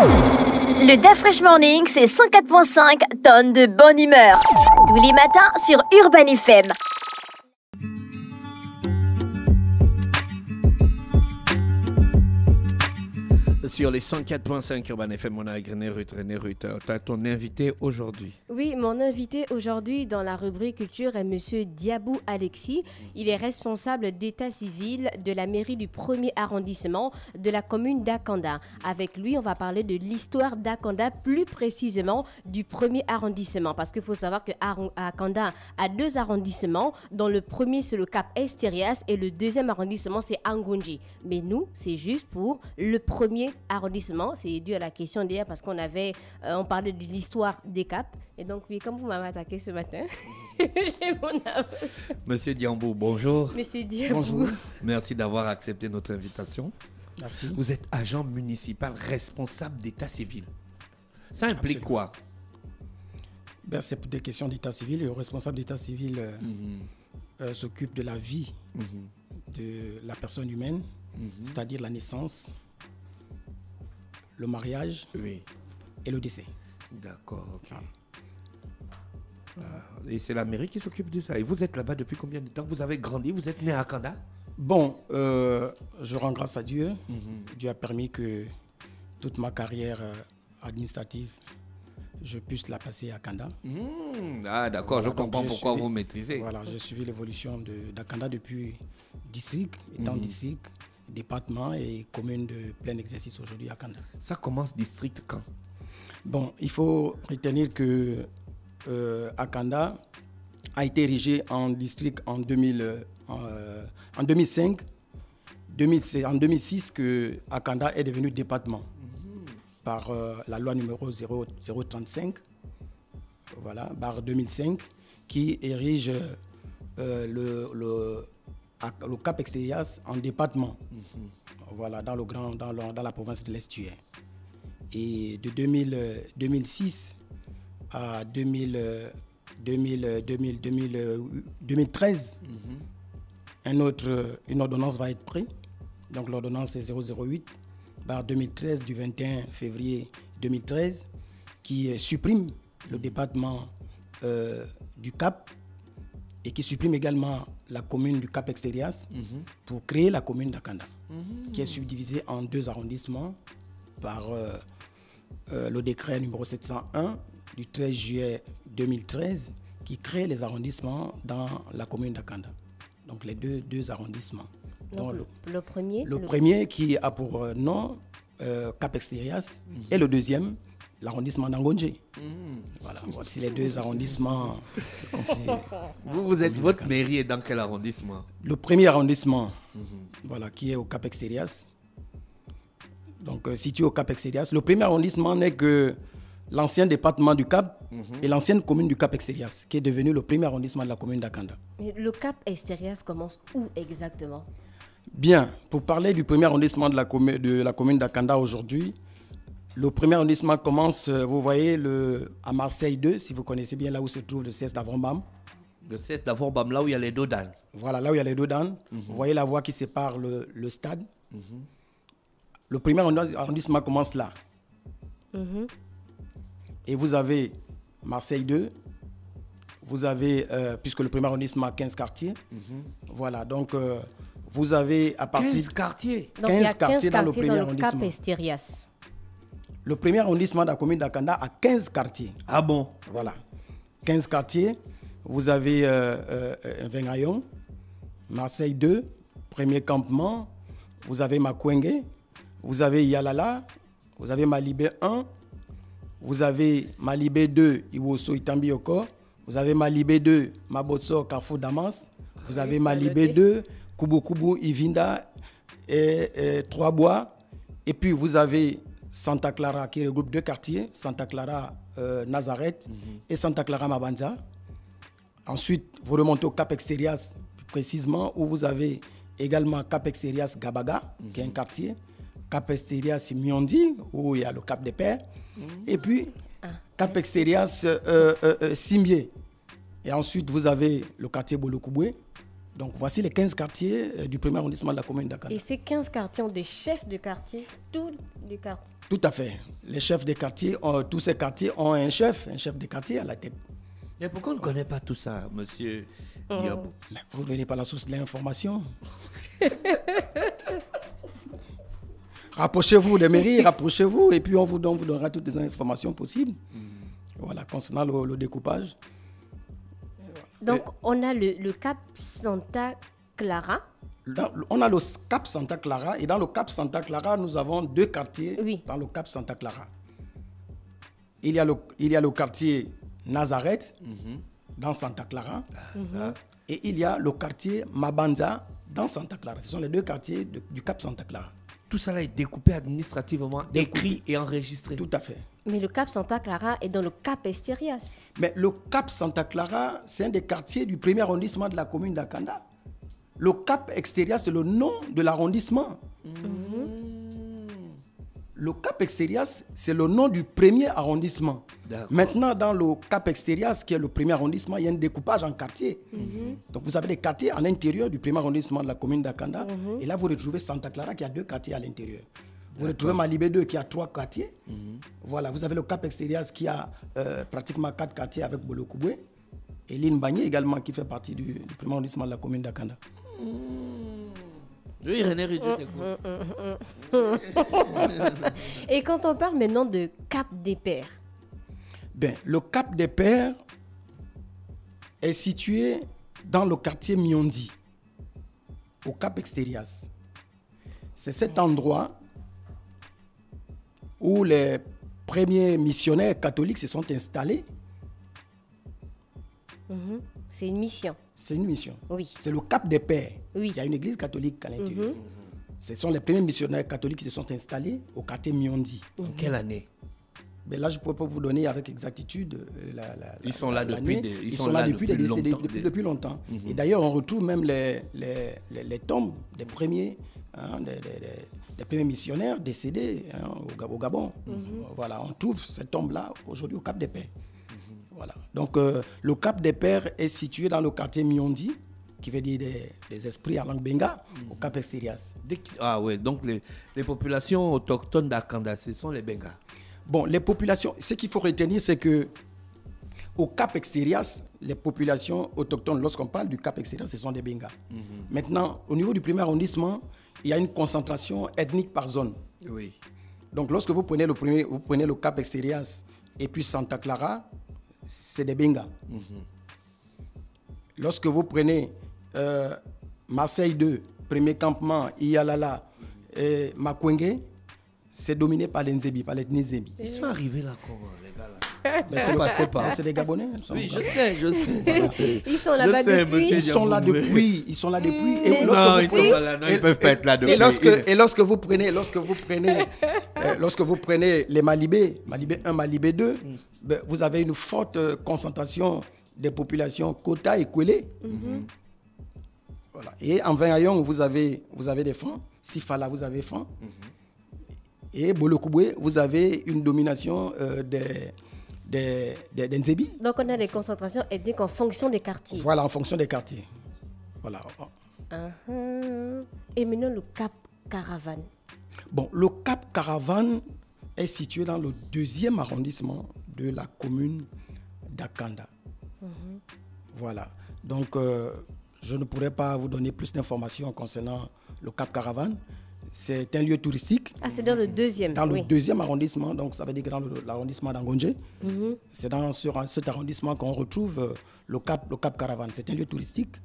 Le DAF Fresh Morning, c'est 104.5 tonnes de bonne humeur. Tous les matins sur Urban FM. Sur les 104.5 Urban FM, on a René Ruth. René Ruth, tu as ton invité aujourd'hui. Oui, mon invité aujourd'hui dans la rubrique culture est Monsieur Diabou Alexis. Il est responsable d'état civil de la mairie du 1er arrondissement de la commune d'Akanda. Avec lui, on va parler de l'histoire d'Akanda, plus précisément du 1er arrondissement. Parce qu'il faut savoir qu'Akanda a 2 arrondissements, dont le premier c'est le Cap Esterias et le deuxième arrondissement c'est Angonji. Mais nous, c'est juste pour le premier arrondissement. C'est dû à la question d'hier parce qu'on parlait de l'histoire des caps. Et donc, oui, comme vous m'avez attaqué ce matin, j'ai mon aveu. Monsieur Diambou, bonjour. Monsieur Diambou. Bonjour. Merci d'avoir accepté notre invitation. Merci. Vous êtes agent municipal responsable d'état civil. Ça implique quoi? C'est pour des questions d'état civil. Le responsable d'état civil s'occupe de la vie de la personne humaine, c'est-à-dire la naissance, le mariage et le décès. D'accord, ok. Et c'est la mairie qui s'occupe de ça. Et vous êtes là-bas depuis combien de temps? Vous avez grandi, vous êtes né à Akanda? Bon, je rends grâce à Dieu. Dieu a permis que toute ma carrière administrative, je puisse la passer à Akanda. Ah d'accord, je comprends pourquoi vous maîtrisez. Voilà, j'ai suivi l'évolution d'Akanda depuis district, étant district, département et commune de plein exercice aujourd'hui à Akanda. Ça commence district quand? Bon, il faut retenir que Akanda a été érigé en district en 2005. En 2006 que Akanda est devenu département par la loi numéro 035, voilà, par 2005, qui érige le Cap Esterias en département, voilà, dans la province de l'Estuaire. Et de 2006 à 2013, une ordonnance va être prise. Donc l'ordonnance est 008 par 2013 du 21 février 2013 qui supprime le département du Cap et qui supprime également la commune du Cap Esterias pour créer la commune d'Akanda, qui est subdivisée en 2 arrondissements par le décret numéro 701 du 13 juillet 2013 qui crée les arrondissements dans la commune d'Akanda. Donc les deux arrondissements. Donc, le premier qui a pour nom Cap Esterias et le deuxième l'arrondissement d'Angonji. Voilà, voici les 2 arrondissements. Vous êtes, votre mairie est dans quel arrondissement? Le premier arrondissement, voilà, qui est au Cap Esterias. Donc situé au Cap Esterias. Le premier arrondissement n'est que l'ancien département du Cap et l'ancienne commune du Cap Esterias, qui est devenu le premier arrondissement de la commune d'Akanda. Le Cap Esterias commence où exactement? Bien, pour parler du premier arrondissement de la commune d'Akanda aujourd'hui, le premier arrondissement commence, vous voyez, à Marseille 2, si vous connaissez bien là où se trouve le CES d'Avrombam. Le CES d'Avrombam, là où il y a les Dodanes. Voilà, là où il y a les Dodanes. Vous voyez la voie qui sépare le stade. Le premier arrondissement commence là. Et vous avez Marseille 2. Vous avez, puisque le premier arrondissement a 15 quartiers. Voilà, donc vous avez à partir... 15 quartiers. Donc, il y a 15 quartiers dans le premier Cap arrondissement. Esterias. Le premier arrondissement de la commune d'Akanda a 15 quartiers. Ah bon? Voilà. 15 quartiers. Vous avez Vengayon, Marseille 2, premier campement. Vous avez Makwenge. Vous avez Yalala. Vous avez Malibé 1. Vous avez Malibé 2, Iwoso Itambioko. Vous avez Malibé 2, Mabotso Carrefour Damas. Vous avez Malibé 2, Kubu Ivinda et Trois-Bois. Et puis vous avez Santa Clara qui regroupe 2 quartiers, Santa Clara Nazareth et Santa Clara Mabanza. Ensuite, vous remontez au Cap Esterias, plus précisément, où vous avez également Cap Esterias Gabaga, qui est un quartier, Cap Esterias Miondi, où il y a le Cap des Pères, et puis Cap Esterias Simbié. Et ensuite, vous avez le quartier Bolokubwe, Donc voici les 15 quartiers du premier arrondissement de la commune d'Akanda. Et ces 15 quartiers ont des chefs de quartier, tous les quartiers. Tout à fait. Les chefs des quartiers, tous ces quartiers ont un chef de quartier à la tête. Mais pourquoi on ne connaît pas tout ça, monsieur Diabou? Mais vous ne venez pas la source de l'information. Rapprochez-vous des mairies, rapprochez-vous, et puis on vous donnera toutes les informations possibles. Voilà, concernant le découpage. Donc, on a le Cap Santa Clara. On a le Cap Santa Clara, et dans le Cap Santa Clara, nous avons 2 quartiers dans le Cap Santa Clara. Il y a le quartier Nazareth dans Santa Clara, et il y a le quartier Mabanda dans Santa Clara. Ce sont les 2 quartiers du Cap Santa Clara. Tout ça là est découpé administrativement, écrit et enregistré. Tout à fait. Mais le Cap Santa Clara est dans le Cap Esterias. Mais le Cap Santa Clara, c'est un des quartiers du premier arrondissement de la commune d'Akanda. Le Cap Extérieur, c'est le nom de l'arrondissement. Le Cap Extérieur, c'est le nom du premier arrondissement. Maintenant, dans le Cap Extérieur, qui est le premier arrondissement, il y a un découpage en quartiers. Donc, vous avez des quartiers à l'intérieur du premier arrondissement de la commune d'Akanda. Et là, vous retrouvez Santa Clara qui a 2 quartiers à l'intérieur. Vous retrouvez Malibé 2 qui a 3 quartiers. Voilà, vous avez le Cap Extérieur qui a pratiquement 4 quartiers avec Bolokouboué. Et Line Bagné également qui fait partie du premier arrondissement de la commune d'Akanda. Oui, René Ridjo, Et quand on parle maintenant de Cap des Pères. Ben, le Cap des Pères est situé dans le quartier Miondi, au Cap Extérias. C'est cet endroit où les premiers missionnaires catholiques se sont installés. C'est une mission. C'est une mission. Oui. C'est le Cap des Pères. Oui. Il y a une église catholique à l'intérieur. Ce sont les premiers missionnaires catholiques qui se sont installés au quartier Miondi. En quelle année? Mais là, je ne pourrais pas vous donner avec exactitude Ils sont là depuis depuis longtemps. Et d'ailleurs, on retrouve même les tombes des premiers, des premiers missionnaires décédés au Gabon. Voilà, on trouve ces tombes-là aujourd'hui au Cap des Pères. Voilà. Donc, le Cap des Pères est situé dans le quartier Miondi, qui veut dire des esprits en langue benga, au Cap Extérias. Ah oui, donc les populations autochtones d'Akanda, ce sont les Bengas. Bon, les populations, ce qu'il faut retenir, c'est que au Cap Extérias, les populations autochtones, lorsqu'on parle du Cap Extérias, ce sont des Bengas. Maintenant, au niveau du premier arrondissement, il y a une concentration ethnique par zone. Oui. Donc, lorsque vous prenez le Cap Extérias et puis Santa Clara, c'est des Bengas. Lorsque vous prenez Marseille 2, premier campement, Iyalala et Makwenge, c'est dominé par les Nzebi, par l'ethnie Nzebi. Ils sont arrivés là, les gars là. Mais c'est des Gabonais. Oui, je sais. Ils sont là-bas depuis. Ils sont là depuis. Et non, ils peuvent pas être là depuis. Et lorsque vous prenez les Malibé 1, Malibé 2, ben, vous avez une forte concentration des populations Kota et Kwele. Voilà. Et en Vingayong, vous avez des Francs. Sifala, vous avez Francs. Et Bolokouboué, vous avez une domination des Nzebi. Donc on a des concentrations ethniques en fonction des quartiers. Voilà, en fonction des quartiers. Voilà. Et maintenant le Cap Caravane. Bon, le Cap Caravane est situé dans le 2e arrondissement de la commune d'Akanda. Voilà. Donc, je ne pourrais pas vous donner plus d'informations concernant le Cap Caravane. C'est un lieu touristique. Ah, c'est dans le 2e. Dans le 2e arrondissement, donc ça veut dire que dans l'arrondissement d'Angonje, c'est sur cet arrondissement qu'on retrouve le Cap Caravane. C'est un lieu touristique.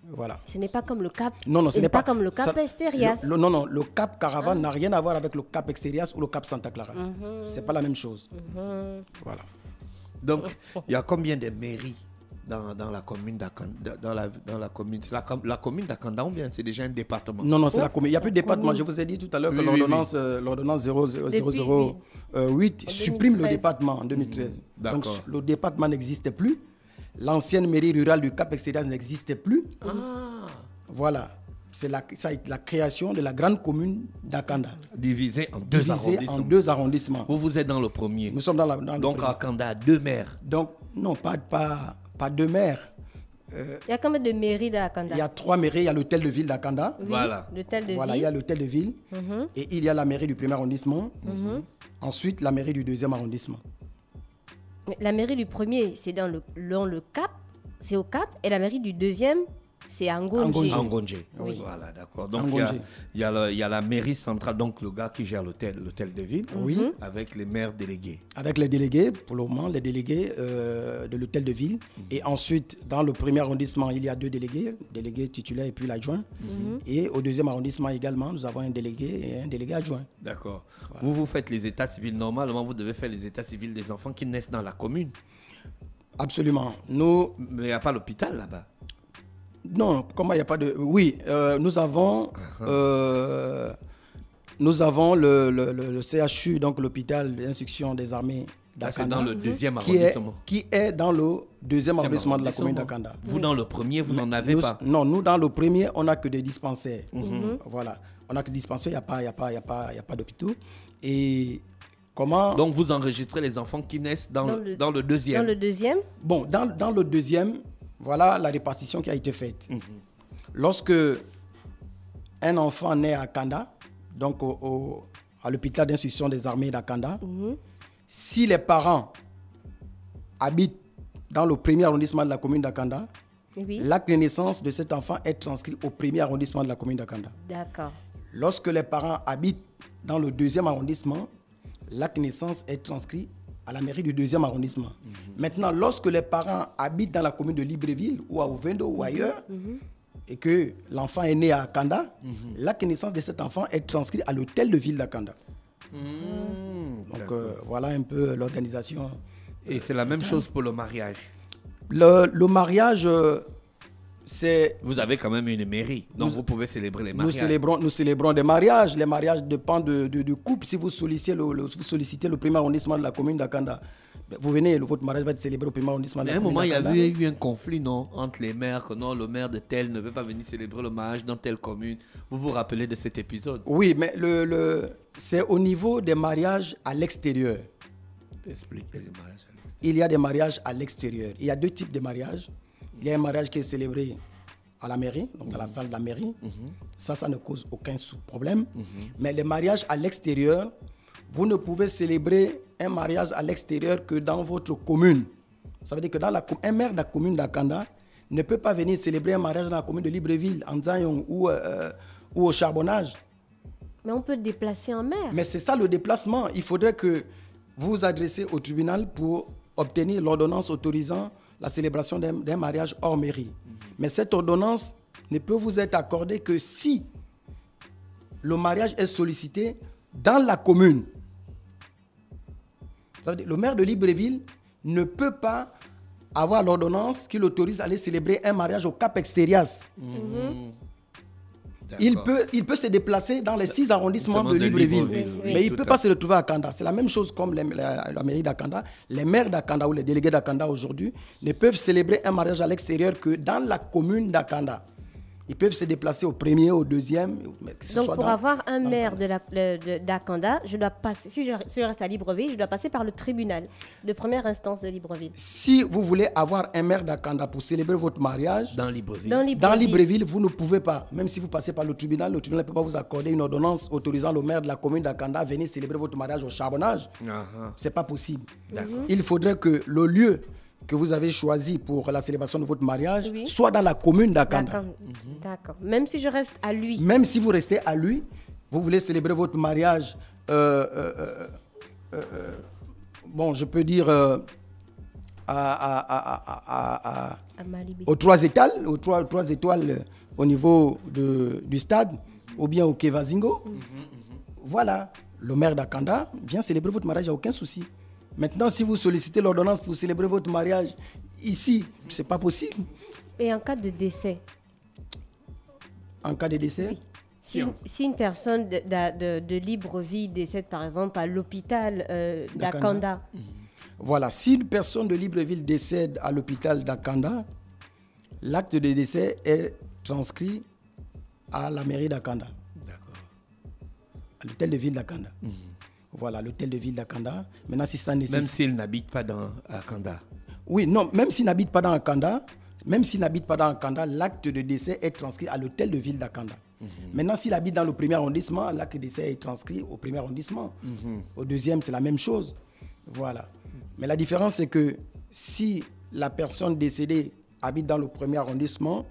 Voilà. Ce n'est pas comme le Cap. Non, ce n'est pas comme le Cap Extérias. Non, le Cap Caravane n'a rien à voir avec le Cap Extérias ou le Cap Santa Clara. C'est pas la même chose. Voilà. Donc, il y a combien de mairies dans la commune d'Akanda, dans la commune, la commune d'Akanda ou bien c'est déjà un département? Non, c'est la commune. Il n'y a plus de département. Je vous ai dit tout à l'heure que l'ordonnance 008 supprime le département en 2013. Donc le département n'existait plus. L'ancienne mairie rurale du Cap Extérieur n'existait plus. Voilà. C'est la création de la grande commune d'Akanda. Divisée en deux arrondissements. Vous êtes dans le premier. Nous sommes dans le Donc Akanda a 2 maires. Donc, non, pas 2 maires. Il y a combien de mairies à Kanda? Il y a 3 mairies. Il y a l'hôtel de ville d'Akanda. Oui, Voilà. l'hôtel de Voilà, il y ville. a l'hôtel de ville. Et il y a la mairie du 1er arrondissement. Ensuite, la mairie du 2e arrondissement. Mais la mairie du premier, c'est dans le Cap, c'est au Cap, et la mairie du deuxième, c'est à Ngonje. Ngonje. Oui. Voilà, d'accord. Donc, Ngonje. il y a la mairie centrale, donc le gars qui gère l'hôtel de ville, avec les maires délégués. Avec les délégués, pour le moment, les délégués de l'hôtel de ville. Et ensuite, dans le 1er arrondissement, il y a 2 délégués titulaires et puis l'adjoint. Et au 2e arrondissement également, nous avons un délégué et un délégué adjoint. D'accord. Voilà. Vous faites les états civils. Normalement, vous devez faire les états civils des enfants qui naissent dans la commune. Absolument. Mais il n'y a pas l'hôpital là-bas. Non, comment il n'y a pas de... Oui, nous avons le CHU, donc l'hôpital d'instruction des armées C'est d'Akanda. dans le 2e arrondissement. Qui est dans le 2e arrondissement de la commune d'Akanda. Vous, dans le premier, vous n'en avez pas. Non, nous, dans le premier, on n'a que des dispensaires. Voilà. On n'a que des dispensaires, il n'y a pas d'hôpitaux. Et comment... Donc, vous enregistrez les enfants qui naissent dans le 2e. Dans le deuxième? Bon, dans le 2e, voilà la répartition qui a été faite. Lorsque un enfant naît à Kanda, donc à l'hôpital d'instruction des armées d'Akanda, si les parents habitent dans le 1er arrondissement de la commune d'Akanda, Oui. l'acte de naissance de cet enfant est transcrit au 1er arrondissement de la commune d'Akanda. D'accord. Lorsque les parents habitent dans le 2e arrondissement, l'acte de naissance est transcrit à la mairie du 2e arrondissement. Maintenant, lorsque les parents habitent dans la commune de Libreville ou à Ovendo ou ailleurs, et que l'enfant est né à Kanda, l'acte de naissance de cet enfant est transcrit à l'hôtel de ville d'Akanda. Donc voilà un peu l'organisation. Et c'est la même chose pour le mariage. Le mariage, c'est... Vous avez quand même une mairie, donc vous pouvez célébrer les mariages. Nous célébrons des mariages. Les mariages dépendent de couple. Si vous sollicitez vous sollicitez le 1er arrondissement de la commune d'Akanda, vous venez, votre mariage va être célébré au 1er arrondissement de À la un commune moment, il y d'Akanda. avait eu un conflit, non, entre les maires, que non, le maire de tel ne veut pas venir célébrer le mariage dans telle commune. Vous vous rappelez de cet épisode? Oui, mais c'est au niveau des mariages à l'extérieur. Explique les mariages à l'extérieur. Il y a des mariages à l'extérieur. Il y a 2 types de mariages. Il y a un mariage qui est célébré à la mairie, donc à la salle de la mairie. Ça ne cause aucun problème. Mais les mariages à l'extérieur, vous ne pouvez célébrer un mariage à l'extérieur que dans votre commune. Ça veut dire que un maire de la commune d'Akanda ne peut pas venir célébrer un mariage dans la commune de Libreville, en Zayon ou au Charbonnage. Mais on peut déplacer un maire. Mais c'est ça le déplacement. Il faudrait que vous vous adressez au tribunal pour obtenir l'ordonnance autorisant la célébration d'un mariage hors mairie. Mais cette ordonnance ne peut vous être accordée que si le mariage est sollicité dans la commune. Ça veut dire, le maire de Libreville ne peut pas avoir l'ordonnance qui l'autorise à aller célébrer un mariage au Cap Extérias. Il peut se déplacer dans les 6 arrondissements de Libreville. Mais il ne peut pas se retrouver à Kanda. C'est la même chose comme la mairie d'Akanda. Les maires d'Akanda ou les délégués d'Akanda aujourd'hui ne peuvent célébrer un mariage à l'extérieur que dans la commune d'Akanda. Ils peuvent se déplacer au 1er, au 2e. Donc pour avoir un maire d'Akanda, je dois passer, si je reste à Libreville, je dois passer par le tribunal de première instance de Libreville. Si vous voulez avoir un maire d'Akanda pour célébrer votre mariage, dans Libreville. Dans Libreville, vous ne pouvez pas. Même si vous passez par le tribunal ne peut pas vous accorder une ordonnance autorisant le maire de la commune d'Akanda à venir célébrer votre mariage au Charbonnage. C'est pas possible. Il faudrait que le lieu que vous avez choisi pour la célébration de votre mariage soit dans la commune d'Akanda. D'accord. Même si je reste à lui. Même si vous restez à lui, vous voulez célébrer votre mariage, bon, je peux dire aux 3 étoiles, aux 3 étoiles au niveau du stade, ou bien au Kevazingo. Voilà, le maire d'Akanda vient célébrer votre mariage, il n'y a aucun souci. Maintenant, si vous sollicitez l'ordonnance pour célébrer votre mariage ici, ce n'est pas possible. Et en cas de décès? En cas de décès? Si une personne de Libreville décède, par exemple, à l'hôpital d'Akanda. Voilà, si une personne de Libreville décède à l'hôpital d'Akanda, l'acte de décès est transcrit à la mairie d'Akanda. D'accord. À l'hôtel de ville d'Akanda. Voilà, l'hôtel de ville d'Akanda. Maintenant, si ça nécessite... Même s'il n'habite pas dans Akanda. Oui, non, même s'il n'habite pas dans Akanda, même s'il n'habite pas dans Akanda, l'acte de décès est transcrit à l'hôtel de ville d'Akanda. Maintenant, s'il habite dans le premier arrondissement, l'acte de décès est transcrit au premier arrondissement. Au deuxième, c'est la même chose. Voilà. Mais la différence, c'est que si la personne décédée habite dans le premier arrondissement,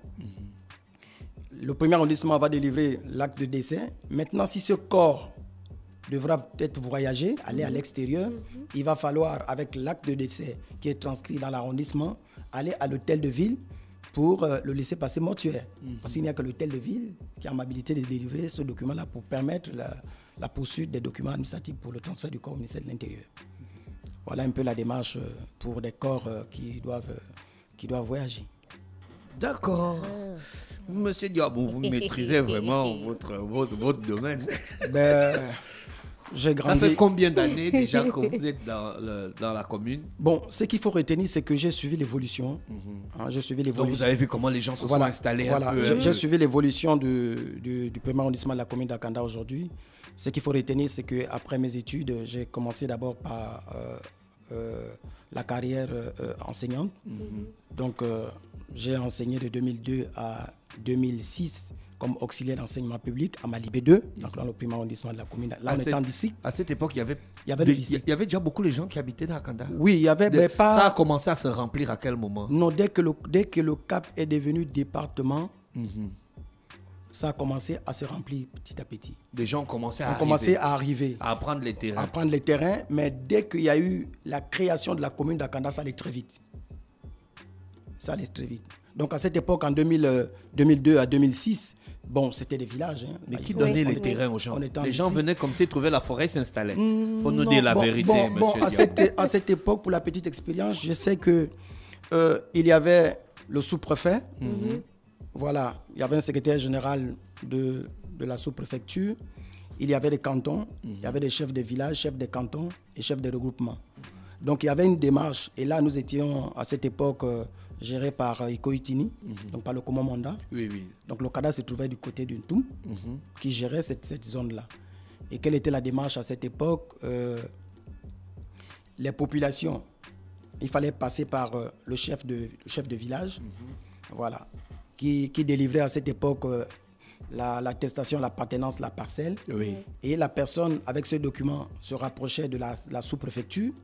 le premier arrondissement va délivrer l'acte de décès. Maintenant, si ce corps devra peut-être voyager, aller à l'extérieur, il va falloir, avec l'acte de décès qui est transcrit dans l'arrondissement, aller à l'hôtel de ville pour le laisser passer mortuaire. Parce qu'il n'y a que l'hôtel de ville qui a l'habilité de délivrer ce document-là pour permettre la poursuite des documents administratifs pour le transfert du corps au ministère de l'Intérieur. Voilà un peu la démarche pour des corps qui doivent voyager. D'accord. Monsieur Diabou, vous maîtrisez vraiment votre domaine. J'ai Ça grandi. fait combien d'années déjà que vous êtes dans la commune? Bon, ce qu'il faut retenir, c'est que j'ai suivi l'évolution. J'ai suivi Donc l'évolution. vous avez vu comment les gens se sont installés un peu. J'ai suivi l'évolution du premier arrondissement de la commune d'Akanda aujourd'hui. Ce qu'il faut retenir, c'est qu'après mes études, j'ai commencé d'abord par la carrière enseignante. Donc, j'ai enseigné de 2002 à 2006 comme auxiliaire d'enseignement public à Malibé 2, donc dans le premier arrondissement de la commune. Là, on était en district. À cette époque, il y avait il y avait déjà beaucoup de gens qui habitaient dans Akanda. Oui, il y avait, mais pas... Ça a commencé à se remplir à quel moment? Non, dès que le Cap est devenu département, ça a commencé à se remplir petit à petit. Des gens ont commencé à arriver. À prendre les terrains. À prendre les terrains, mais dès qu'il y a eu la création de la commune d'Akanda, ça allait très vite. Donc à cette époque, en 2002 à 2006, bon, c'était des villages. Mais qui donnait les terrains aux gens? Les gens venaient comme s'ils trouvaient la forêt, s'installaient. Il faut nous dire la vérité, monsieur Diabou. À cette époque, pour la petite expérience, je sais que il y avait le sous-préfet. Voilà, il y avait un secrétaire général de la sous-préfecture. Il y avait des cantons, il y avait des chefs de village, chefs de cantons et chefs de regroupement. Donc il y avait une démarche. Et là, nous étions à cette époque gérés par Ikoitini, donc par le Komo Monda. Oui, oui. Donc le cadastre se trouvait du côté d'une Toum, qui gérait cette zone-là. Et quelle était la démarche à cette époque? Les populations, il fallait passer par le chef de village, voilà, qui délivrait à cette époque l'attestation, l'appartenance, la parcelle. Oui. Et la personne, avec ce document, se rapprochait de la sous-préfecture.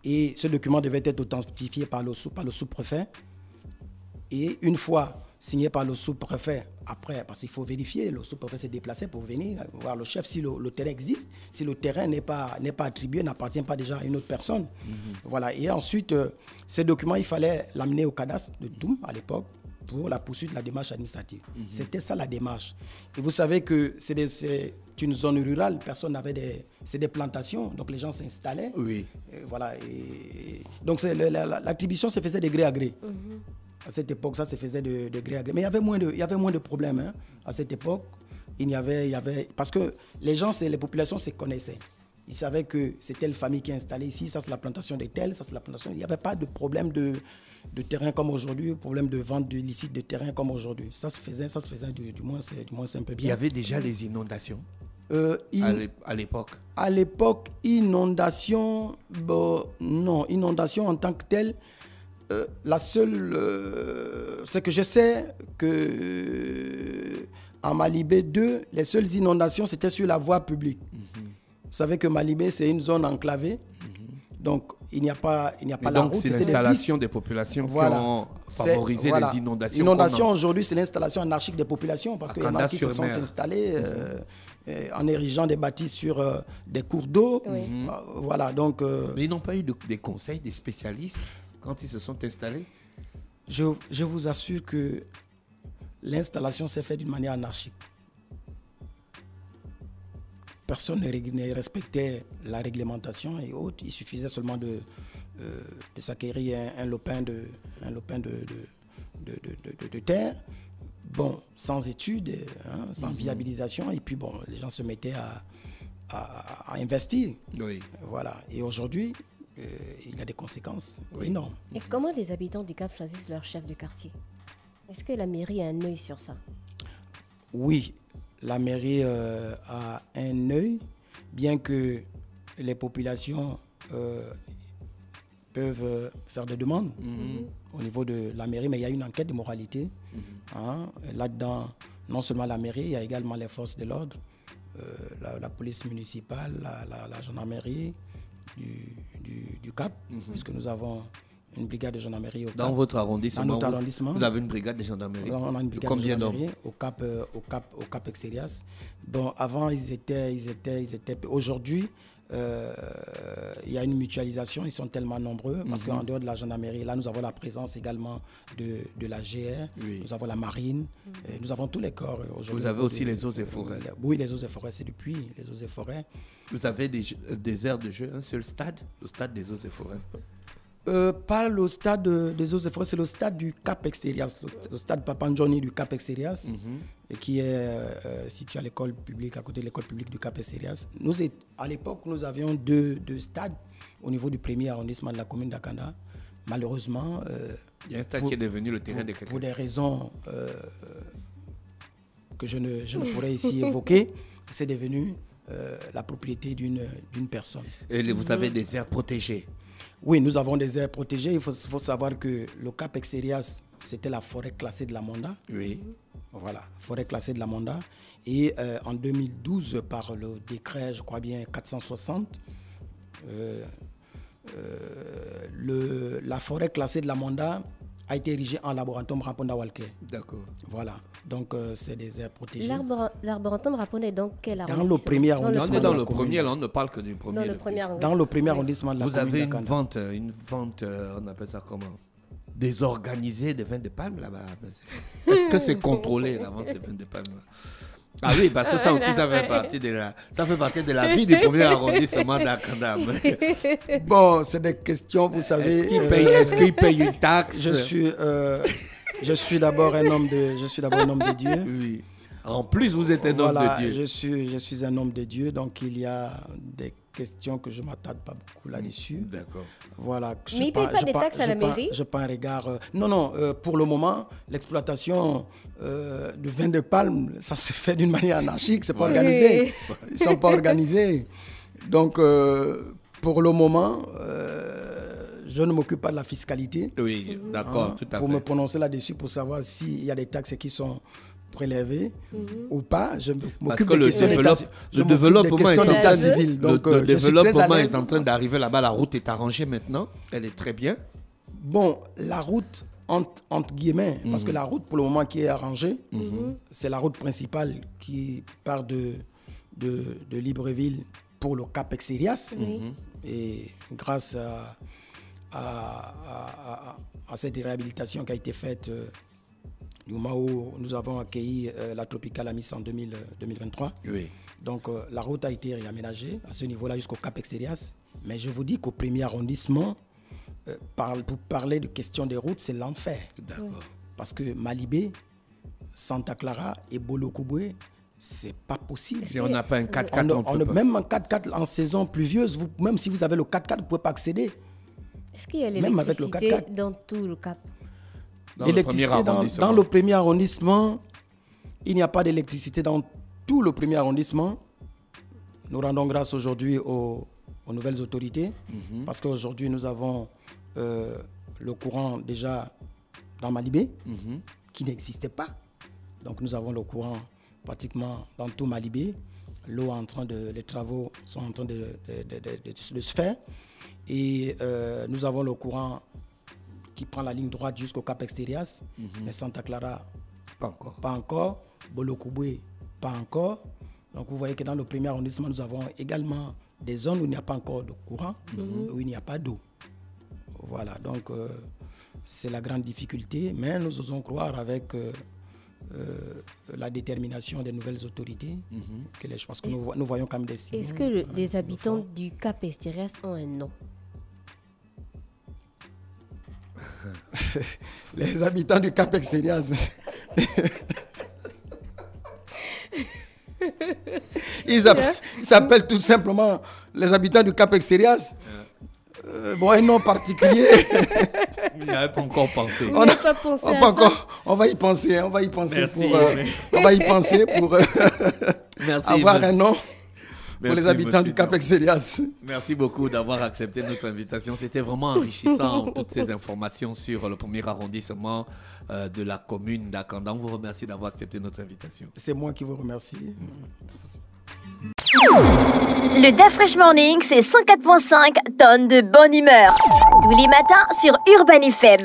Et ce document devait être authentifié par le sous-préfet. Et une fois signé par le sous-préfet, après, parce qu'il faut vérifier, le sous-préfet s'est déplacé pour venir voir le chef si le terrain existe, si le terrain n'est pas attribué, n'appartient pas déjà à une autre personne. Voilà. Et ensuite, ce document, il fallait l'amener au cadastre de Toum à l'époque pour la poursuite de la démarche administrative. C'était ça la démarche. Et vous savez que c'est une zone rurale, personne n'avait c'est des plantations, donc les gens s'installaient. Oui. Voilà. Donc l'attribution se faisait de gré à gré. À cette époque, ça se faisait de gré à gré. Mais il y avait moins de problèmes. Hein. À cette époque, il y avait... Parce que les populations se connaissaient. Ils savaient que c'est telle famille qui est installée ici, ça c'est la plantation de telle, ça c'est la plantation... Il n'y avait pas de problème de terrain comme aujourd'hui, problème de vente illicite de terrain comme aujourd'hui. Ça se faisait du moins un peu bien. Il y avait déjà les inondations à l'époque. À l'époque, inondation, non, inondation en tant que telle, la seule, c'est que je sais que en Malibé 2, les seules inondations c'était sur la voie publique. Vous savez que Malibé c'est une zone enclavée, donc il n'y a pas la route. Donc c'est l'installation des populations qui ont favorisé les inondations. L'inondation aujourd'hui c'est l'installation anarchique des populations parce qu'il y en a qui se sont installés en érigeant des bâtisses sur des cours d'eau. Voilà, donc... Mais ils n'ont pas eu des conseils des spécialistes quand ils se sont installés? Je vous assure que l'installation s'est faite d'une manière anarchique. Personne ne respectait la réglementation et autres. Il suffisait seulement de s'acquérir un lopin de terre, bon, sans études, sans viabilisation. Et puis, bon, les gens se mettaient à investir. Oui. Voilà. Et aujourd'hui, il y a des conséquences énormes. Et comment les habitants du Cap choisissent leur chef de quartier? Est-ce que la mairie a un œil sur ça? Oui, la mairie a un œil, bien que les populations peuvent peuvent faire des demandes au niveau de la mairie, mais il y a une enquête de moralité. Là-dedans, non seulement la mairie, il y a également les forces de l'ordre, la police municipale, la gendarmerie du Cap, puisque nous avons une brigade de gendarmerie au Cap. Dans votre arrondissement, dans notre arrondissement, vous avez une brigade de gendarmerie. On a une brigade Combien de gendarmerie au Cap Extérias. Bon, avant, ils étaient aujourd'hui, il y a une mutualisation, ils sont tellement nombreux, parce qu'en dehors de la gendarmerie, là, nous avons la présence également de la GR, nous avons la marine, nous avons tous les corps aujourd'hui. Vous avez aussi les eaux et forêts. Oui, les eaux et forêts, c'est depuis les eaux et forêts. Vous avez des aires de jeu, un seul stade, le stade des eaux et forêts. Pas le stade des eaux et forêts, c'est le stade du Cap Extérias, le stade Papanjoni du Cap Extérias, qui est situé à l'école publique, à côté de l'école publique du Cap Extérias. À l'époque, nous avions deux stades au niveau du premier arrondissement de la commune d'Akanda. Malheureusement, il y a un stade qui est devenu le terrain de quelqu'un. Pour des raisons que je ne pourrais ici évoquer, c'est devenu la propriété d'une personne. Et vous avez des aires protégées? Oui, nous avons des aires protégées. Il faut savoir que le Cap Extérias, c'était la forêt classée de la Monda. Oui. Voilà, forêt classée de la Monda. Et en 2012, par le décret, je crois bien, 460, la forêt classée de la Monda a été érigée en laboratoire Raponda Walker. D'accord. Voilà, donc c'est des aires protégées. L'arboretum Raponda est donc quel arrondissement? Dans le premier arrondissement. On est dans le premier, là, on ne parle que du premier. Dans le premier arrondissement de la commune. Vous avez une vente, on appelle ça comment? Désorganisée de vins de palme là-bas. Est-ce que c'est contrôlé, la vente de vins de palme là? Ah oui, parce que ça aussi, ça fait partie de la vie du premier arrondissement d'Akanda. Bon, c'est des questions, vous savez. Est-ce qu'il paye une taxe? Je suis d'abord un homme de Dieu. Oui. En plus, vous êtes un homme de Dieu. Je suis un homme de Dieu, donc il y a des questions que je ne m'attarde pas beaucoup là-dessus. D'accord. Voilà. Mais il ne paye pas des taxes à la mairie? Je pas un regard. Non, pour le moment, l'exploitation de vin de palme, ça se fait d'une manière anarchique, c'est pas organisé. Ils ne sont pas organisés. Donc, pour le moment, je ne m'occupe pas de la fiscalité. Oui, d'accord, tout à fait. Pour me prononcer là-dessus, pour savoir s'il y a des taxes qui sont prélevés ou pas. Je m'occupe des questions le développement est en train d'arriver là-bas. La route est arrangée maintenant. Elle est très bien. Bon, la route, entre guillemets, parce que la route pour le moment qui est arrangée, c'est la route principale qui part de Libreville pour le Cap Extérias. Et grâce à cette réhabilitation qui a été faite du moment où nous avons accueilli la Tropicale Amis en 2023. Oui. Donc la route a été réaménagée à ce niveau-là jusqu'au Cap Extérias. Mais je vous dis qu'au premier arrondissement, pour parler de question des routes, c'est l'enfer. D'accord. Parce que Malibé, Santa Clara et Bolokobwe, c'est pas possible. Si on n'a pas un 4x4, même un 4x4 en saison pluvieuse, même si vous avez le 4x4, vous ne pouvez pas accéder. Est-ce qu'il y a l'électricité dans tout le Cap? Dans le premier arrondissement, il n'y a pas d'électricité dans tout le premier arrondissement. Nous rendons grâce aujourd'hui aux nouvelles autorités parce qu'aujourd'hui nous avons le courant déjà dans Malibé qui n'existait pas. Donc nous avons le courant pratiquement dans tout Malibé. Les travaux sont en train de se faire et nous avons le courant qui prend la ligne droite jusqu'au Cap Extérias, mais Santa Clara, pas encore. Bolokobwe, pas encore. Donc vous voyez que dans le premier arrondissement, nous avons également des zones où il n'y a pas encore de courant, où il n'y a pas d'eau. Voilà, donc c'est la grande difficulté, mais nous osons croire avec la détermination des nouvelles autorités, parce que nous voyons quand même des signes. Est-ce que les habitants du Cap Extérias ont un nom? Les habitants du Cap Extérias. Ils s'appellent tout simplement les habitants du Cap Extérias. Bon, un nom particulier. Il n'y a pas encore pensé. On va y penser. Merci, pour avoir un nom. pour les habitants du Cap Exelias. Merci beaucoup d'avoir accepté notre invitation. C'était vraiment enrichissant, toutes ces informations sur le premier arrondissement de la commune d'Akanda. On vous remercie d'avoir accepté notre invitation. C'est moi qui vous remercie. Le DAF Fresh Morning, c'est 104.5 tonnes de bonne humeur. Tous les matins sur Urban FM.